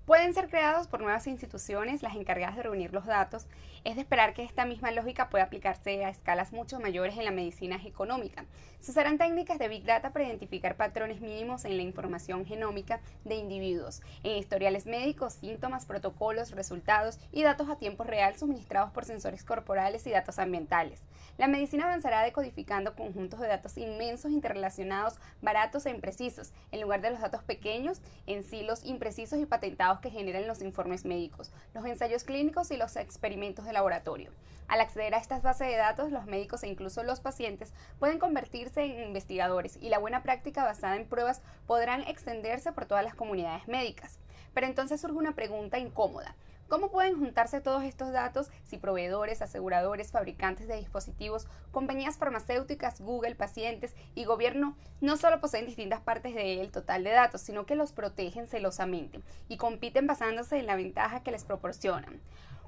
Pueden ser creados por nuevas instituciones, las encargadas de reunir los datos. Es de esperar que esta misma lógica pueda aplicarse a escalas mucho mayores en la medicina económica. Se usarán técnicas de Big Data para identificar patrones mínimos en la información genómica de individuos, en historiales médicos, síntomas, protocolos, resultados y datos a tiempo real suministrados por sensores corporales y datos ambientales. La medicina avanzará decodificando conjuntos de datos inmensos, interrelacionados, baratos e imprecisos, en lugar de los datos pequeños, en silos imprecisos y patentados que generan los informes médicos, los ensayos clínicos y los experimentos de laboratorio. Al acceder a estas bases de datos, los médicos e incluso los pacientes pueden convertirse en investigadores y la buena práctica basada en pruebas podrán extenderse por todas las comunidades médicas. Pero entonces surge una pregunta incómoda. ¿Cómo pueden juntarse todos estos datos si proveedores, aseguradores, fabricantes de dispositivos, compañías farmacéuticas, Google, pacientes y gobierno no solo poseen distintas partes del total de datos, sino que los protegen celosamente y compiten basándose en la ventaja que les proporcionan?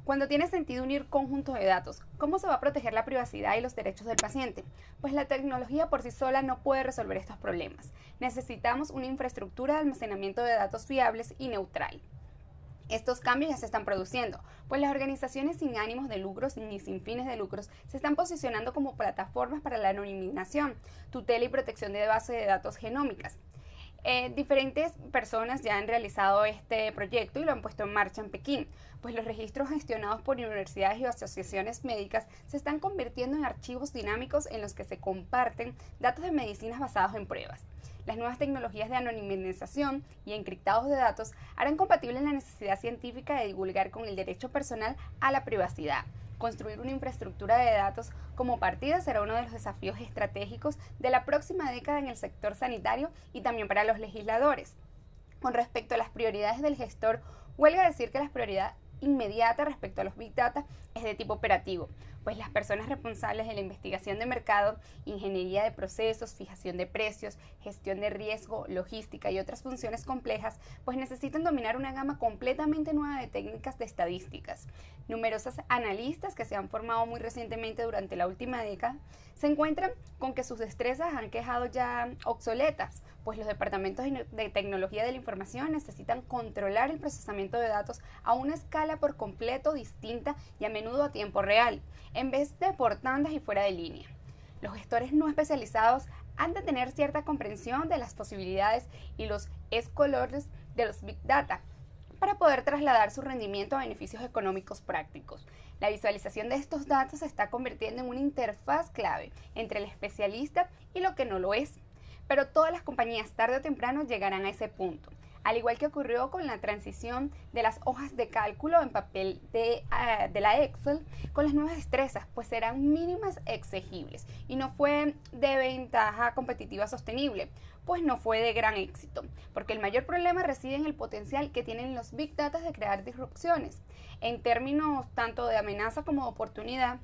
Cuando tiene sentido unir conjuntos de datos, ¿cómo se va a proteger la privacidad y los derechos del paciente? Pues la tecnología por sí sola no puede resolver estos problemas. Necesitamos una infraestructura de almacenamiento de datos fiables y neutral. Estos cambios ya se están produciendo, pues las organizaciones sin ánimos de lucros ni sin fines de lucros se están posicionando como plataformas para la anonimización, tutela y protección de bases de datos genómicas. Diferentes personas ya han realizado este proyecto y lo han puesto en marcha en Pekín, pues los registros gestionados por universidades y asociaciones médicas se están convirtiendo en archivos dinámicos en los que se comparten datos de medicinas basados en pruebas. Las nuevas tecnologías de anonimización y encriptados de datos harán compatible la necesidad científica de divulgar con el derecho personal a la privacidad. Construir una infraestructura de datos como partida será uno de los desafíos estratégicos de la próxima década en el sector sanitario y también para los legisladores. Con respecto a las prioridades del gestor, huelga decir que la prioridad inmediata respecto a los Big Data es de tipo operativo, pues las personas responsables de la investigación de mercado, ingeniería de procesos, fijación de precios, gestión de riesgo, logística y otras funciones complejas, pues necesitan dominar una gama completamente nueva de técnicas de estadísticas. Numerosos analistas que se han formado muy recientemente durante la última década se encuentran con que sus destrezas han quedado ya obsoletas, pues los departamentos de tecnología de la información necesitan controlar el procesamiento de datos a una escala por completo distinta y a menudo a tiempo real, en vez de por tandas y fuera de línea. Los gestores no especializados han de tener cierta comprensión de las posibilidades y los escolores de los Big Data para poder trasladar su rendimiento a beneficios económicos prácticos. La visualización de estos datos se está convirtiendo en una interfaz clave entre el especialista y lo que no lo es. Pero todas las compañías tarde o temprano llegarán a ese punto, al igual que ocurrió con la transición de las hojas de cálculo en papel de la Excel con las nuevas destrezas, pues serán mínimas exigibles y no fue de ventaja competitiva sostenible, pues no fue de gran éxito, porque el mayor problema reside en el potencial que tienen los Big Data de crear disrupciones, en términos tanto de amenaza como de oportunidad.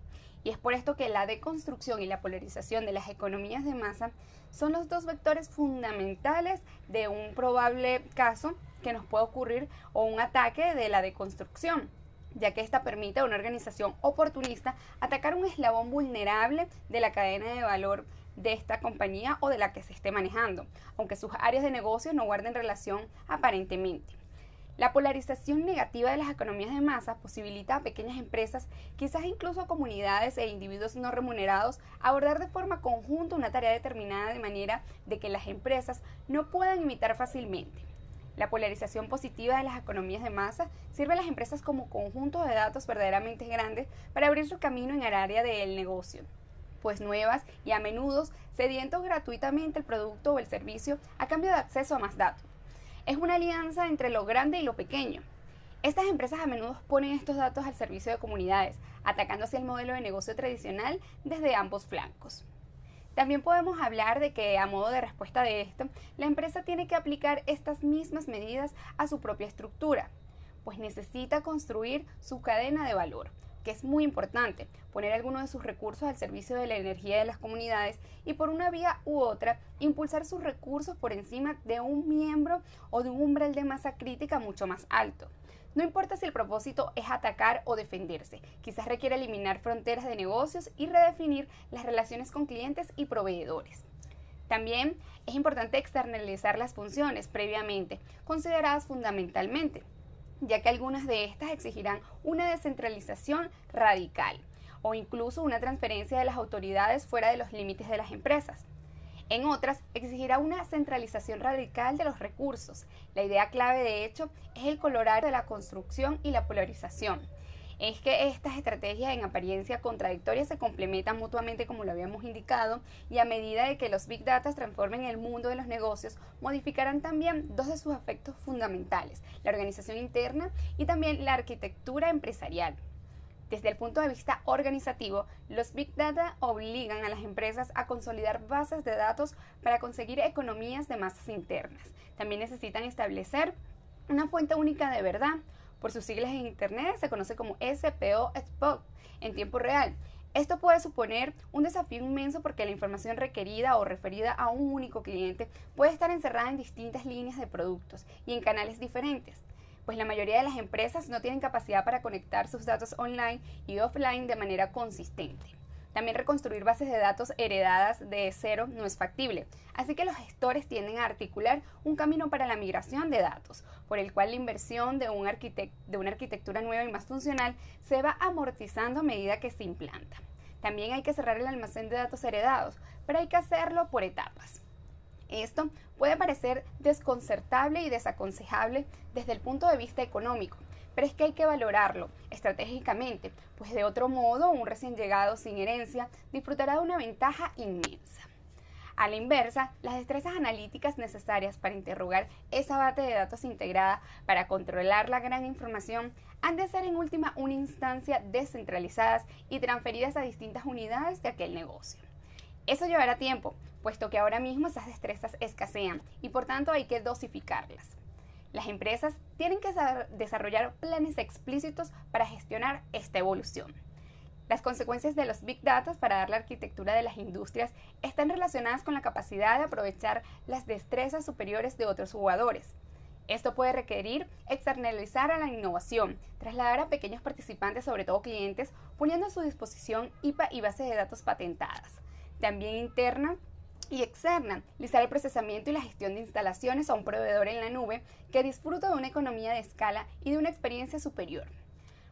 Y es por esto que la deconstrucción y la polarización de las economías de masa son los dos vectores fundamentales de un probable caso que nos puede ocurrir o un ataque de la deconstrucción, ya que esta permite a una organización oportunista atacar un eslabón vulnerable de la cadena de valor de esta compañía o de la que se esté manejando, aunque sus áreas de negocio no guarden relación aparentemente. La polarización negativa de las economías de masa posibilita a pequeñas empresas, quizás incluso a comunidades e individuos no remunerados, abordar de forma conjunta una tarea determinada de manera de que las empresas no puedan imitar fácilmente. La polarización positiva de las economías de masa sirve a las empresas como conjunto de datos verdaderamente grandes para abrir su camino en el área del negocio, pues nuevas y a menudo sedientos gratuitamente el producto o el servicio a cambio de acceso a más datos. Es una alianza entre lo grande y lo pequeño. Estas empresas a menudo ponen estos datos al servicio de comunidades, atacando así el modelo de negocio tradicional desde ambos flancos. También podemos hablar de que, a modo de respuesta de esto, la empresa tiene que aplicar estas mismas medidas a su propia estructura, pues necesita construir su cadena de valor, que es muy importante, poner algunos de sus recursos al servicio de la energía de las comunidades y por una vía u otra impulsar sus recursos por encima de un miembro o de un umbral de masa crítica mucho más alto. No importa si el propósito es atacar o defenderse, quizás requiere eliminar fronteras de negocios y redefinir las relaciones con clientes y proveedores. También es importante externalizar las funciones previamente consideradas fundamentalmente. ya que algunas de estas exigirán una descentralización radical o incluso una transferencia de las autoridades fuera de los límites de las empresas. En otras, exigirá una centralización radical de los recursos. La idea clave, de hecho, es el colorario de la construcción y la polarización. Es que estas estrategias en apariencia contradictorias se complementan mutuamente, como lo habíamos indicado, y a medida de que los Big Data transformen el mundo de los negocios, modificarán también dos de sus aspectos fundamentales, la organización interna y también la arquitectura empresarial. Desde el punto de vista organizativo, los Big Data obligan a las empresas a consolidar bases de datos para conseguir economías de masas internas. También necesitan establecer una fuente única de verdad. Por sus siglas en Internet se conoce como SPO en tiempo real. Esto puede suponer un desafío inmenso porque la información requerida o referida a un único cliente puede estar encerrada en distintas líneas de productos y en canales diferentes, pues la mayoría de las empresas no tienen capacidad para conectar sus datos online y offline de manera consistente. También reconstruir bases de datos heredadas de cero no es factible, así que los gestores tienden a articular un camino para la migración de datos, por el cual la inversión de una arquitectura nueva y más funcional se va amortizando a medida que se implanta. También hay que cerrar el almacén de datos heredados, pero hay que hacerlo por etapas. Esto puede parecer desconcertable y desaconsejable desde el punto de vista económico, pero es que hay que valorarlo estratégicamente, pues de otro modo un recién llegado sin herencia disfrutará de una ventaja inmensa. A la inversa, las destrezas analíticas necesarias para interrogar esa base de datos integrada para controlar la gran información han de ser en última una instancia descentralizadas y transferidas a distintas unidades de aquel negocio. Eso llevará tiempo, puesto que ahora mismo esas destrezas escasean y por tanto hay que dosificarlas. Las empresas tienen que desarrollar planes explícitos para gestionar esta evolución. Las consecuencias de los Big Data para dar la arquitectura de las industrias están relacionadas con la capacidad de aprovechar las destrezas superiores de otros jugadores. Esto puede requerir externalizar a la innovación, trasladar a pequeños participantes, sobre todo clientes, poniendo a su disposición IPA y bases de datos patentadas. También interna y externa, listar el procesamiento y la gestión de instalaciones a un proveedor en la nube que disfruta de una economía de escala y de una experiencia superior.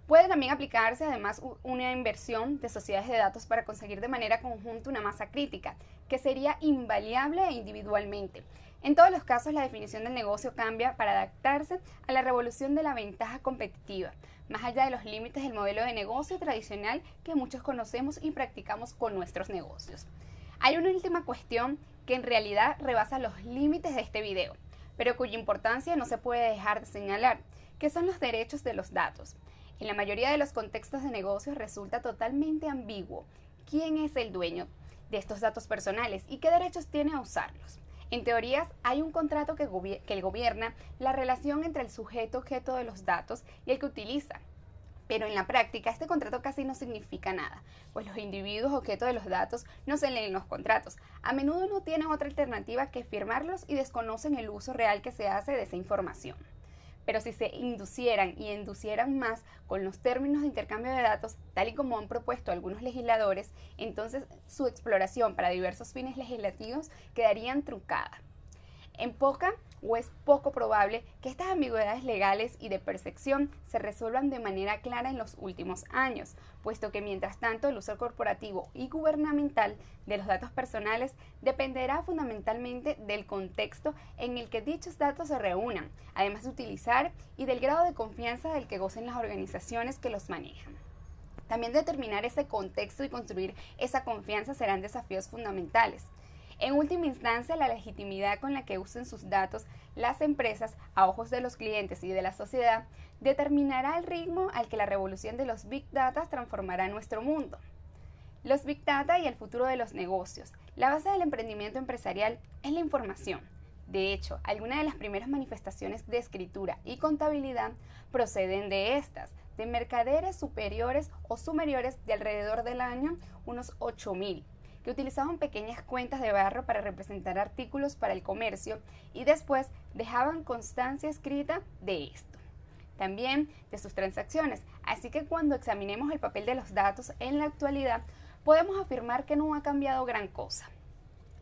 Puede también aplicarse además una inversión de sociedades de datos para conseguir de manera conjunta una masa crítica, que sería invariable e individualmente. En todos los casos, la definición del negocio cambia para adaptarse a la revolución de la ventaja competitiva, más allá de los límites del modelo de negocio tradicional que muchos conocemos y practicamos con nuestros negocios. Hay una última cuestión que en realidad rebasa los límites de este video, pero cuya importancia no se puede dejar de señalar, que son los derechos de los datos. En la mayoría de los contextos de negocios resulta totalmente ambiguo quién es el dueño de estos datos personales y qué derechos tiene a usarlos. En teorías, hay un contrato que gobierna la relación entre el sujeto objeto de los datos y el que utiliza. Pero en la práctica, este contrato casi no significa nada, pues los individuos objeto de los datos no se leen los contratos. A menudo no tienen otra alternativa que firmarlos y desconocen el uso real que se hace de esa información. Pero si se inducieran más con los términos de intercambio de datos, tal y como han propuesto algunos legisladores, entonces su exploración para diversos fines legislativos quedarían truncada. Es poco probable que estas ambigüedades legales y de percepción se resuelvan de manera clara en los últimos años, puesto que mientras tanto el uso corporativo y gubernamental de los datos personales dependerá fundamentalmente del contexto en el que dichos datos se reúnan, además de utilizar y del grado de confianza del que gocen las organizaciones que los manejan. También determinar ese contexto y construir esa confianza serán desafíos fundamentales. En última instancia, la legitimidad con la que usen sus datos las empresas a ojos de los clientes y de la sociedad determinará el ritmo al que la revolución de los Big Data transformará nuestro mundo. Los Big Data y el futuro de los negocios. La base del emprendimiento empresarial es la información. De hecho, algunas de las primeras manifestaciones de escritura y contabilidad proceden de estas, de mercaderes superiores o superiores de alrededor del año unos 8.000. Que utilizaban pequeñas cuentas de barro para representar artículos para el comercio y después dejaban constancia escrita de esto, también de sus transacciones. Así que cuando examinemos el papel de los datos en la actualidad, podemos afirmar que no ha cambiado gran cosa.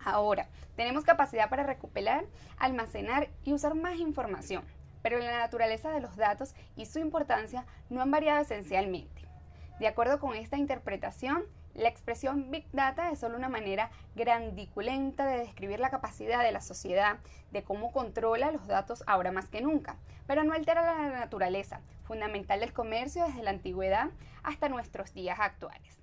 Ahora, tenemos capacidad para recopilar, almacenar y usar más información, pero la naturaleza de los datos y su importancia no han variado esencialmente. De acuerdo con esta interpretación, la expresión Big Data es solo una manera grandiculenta de describir la capacidad de la sociedad, de cómo controla los datos ahora más que nunca, pero no altera la naturaleza, fundamental del comercio desde la antigüedad hasta nuestros días actuales.